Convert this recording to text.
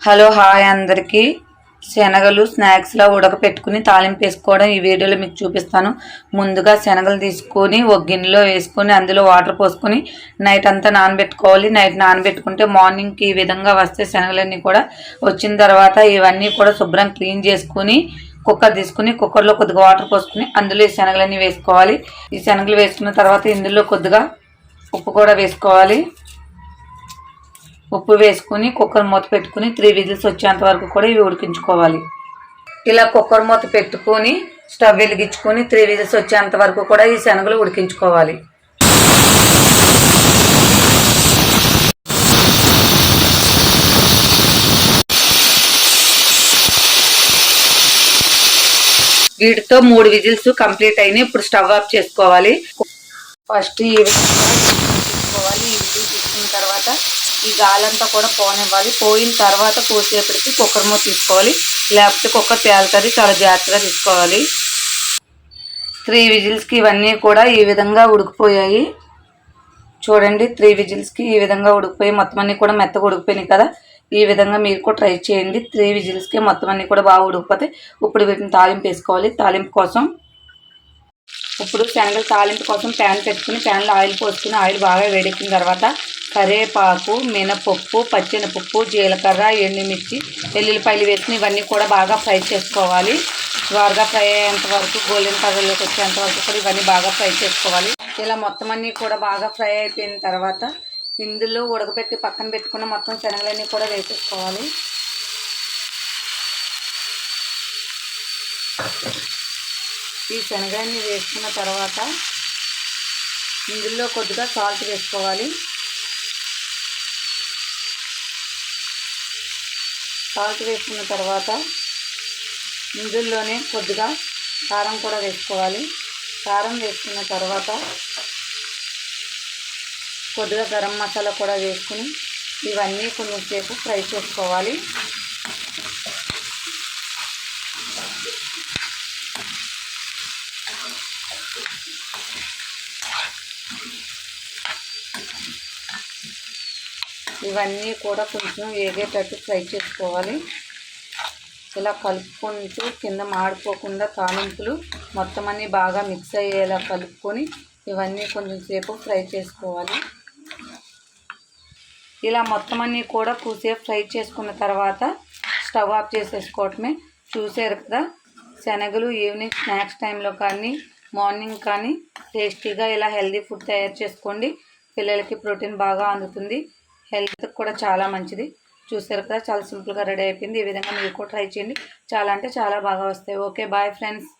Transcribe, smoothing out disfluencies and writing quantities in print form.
Hello hi అందరికీ. శనగలు స్నాక్స్లా ఉడకపెట్టుకుని తాలింపు వేసుకోవడం ఈ వీడియోలో మీకు చూపిస్తాను. ముందుగా శనగలు తీసుకొని ఒక గిన్నెలో వేసుకొని అందులో వాటర్ పోసుకొని నైట్ అంతా నానబెట్టుకోవాలి. నైట్ నానబెట్టుకుంటే మార్నింగ్కి ఈ విధంగా వస్తే శనగలన్నీ కూడా వచ్చిన తర్వాత ఇవన్నీ కూడా శుభ్రం క్లీన్ చేసుకుని కుక్కర్ తీసుకుని కుక్కర్లో కొద్దిగా వాటర్ పోసుకుని అందులో ఈ శనగలన్నీ వేసుకోవాలి. ఈ శనగలు వేసుకున్న తర్వాత ఇందులో కొద్దిగా ఉప్పు కూడా వేసుకోవాలి. ఉప్పు వేసుకుని కుక్కర్ మూత పెట్టుకుని 3 విజిల్స్ వచ్చేంత వరకు కూడా ఇవి ఉడికించుకోవాలి. ఇలా కుక్కర్ మూత పెట్టుకొని స్టవ్ వెలిగించుకొని 3 విజిల్స్ వచ్చేంత వరకు కూడా ఈ శనగలు ఉడికించుకోవాలి. వీటితో 3 విజిల్స్ కంప్లీట్ అయినాయి. ఇప్పుడు స్టవ్ ఆఫ్ చేసుకోవాలి. ఫస్ట్ ఈ విధంగా తీసుకోవాలి. ఈ విజిల్ తీసుకున్న తర్వాత ఈ గాలంతా కూడా పోనివ్వాలి. పోయిన తర్వాత కోసేపటికి కుక్కర్ మూత తీసుకోవాలి, లేకపోతే కుక్కర్ తేలుతుంది. చాలా జాగ్రత్తగా తీసుకోవాలి. 3 విజిల్స్కి ఇవన్నీ కూడా ఈ విధంగా ఉడికిపోయాయి. చూడండి, 3 విజిల్స్కి ఈ విధంగా ఉడికిపోయి మొత్తం అన్నీ కూడా మెత్తగా ఉడికిపోయినాయి కదా. ఈ విధంగా మీరు కూడా ట్రై చేయండి. 3 విజిల్స్కి మొత్తం అన్నీ కూడా బాగా ఉడికిపోతాయి. ఇప్పుడు వీటిని తాలింపు వేసుకోవాలి. తాలింపు కోసం ఇప్పుడు శనగల తాలింపు కోసం ప్యాన్ పెట్టుకుని ప్యాన్లో ఆయిల్ పోసుకుని ఆయిల్ బాగా వేడెక్కిన తర్వాత కరివేపాకు, మినపప్పు, పచ్చెనపప్పు, జీలకర్ర, ఎండుమిర్చి, వెల్లుల్లిపాయలు వేసుకుని ఇవన్నీ కూడా బాగా ఫ్రై చేసుకోవాలి. బాగా ఫ్రై అయ్యేంత వరకు గోల్డెన్ కలర్లోకి వచ్చేంత వరకు కూడా ఇవన్నీ బాగా ఫ్రై చేసుకోవాలి. ఇలా మొత్తం అన్నీ కూడా బాగా ఫ్రై అయిపోయిన తర్వాత ఇందులో ఉడకబెట్టి పక్కన పెట్టుకున్న మొత్తం శనగలన్నీ కూడా వేసేసుకోవాలి. ఈ శనగలన్నీ వేసుకున్న తర్వాత ఇందులో కొద్దిగా సాల్ట్ వేసుకోవాలి. సాల్ట్ వేసుకున్న తర్వాత ఇందులోనే కొద్దిగా కారం కూడా వేసుకోవాలి. కారం వేసుకున్న తర్వాత కొద్దిగా గరం మసాలా కూడా వేసుకుని ఇవన్నీ కొంచెం సేపు ఫ్రై చేసుకోవాలి. ఇవన్నీ కూడా కొంచెం వేగేటట్టు ఫ్రై చేసుకోవాలి. ఇలా కలుపుకుంటూ కింద మాడిపోకుండా తాలింపులు మొత్తం అన్నీ బాగా మిక్స్ అయ్యేలా కలుపుకొని ఇవన్నీ కొంచెం సేపు ఫ్రై చేసుకోవాలి. ఇలా మొత్తం అన్నీ కూడా కూసేపు ఫ్రై చేసుకున్న తర్వాత స్టవ్ ఆఫ్ చేసేసుకోవటమే. చూసారు కదా, శనగలు ఈవినింగ్ స్నాక్స్ టైంలో కానీ మార్నింగ్ కానీ టేస్టీగా ఇలా హెల్దీ ఫుడ్ తయారు చేసుకోండి. పిల్లలకి ప్రోటీన్ బాగా అందుతుంది, హెల్త్కి కూడా చాలా మంచిది. చూసారు కదా, చాలా సింపుల్గా రెడీ అయిపోయింది. ఈ విధంగా మీరు కూడా ట్రై చేయండి. చాలా అంటే చాలా బాగా వస్తాయి. Okay, bye friends.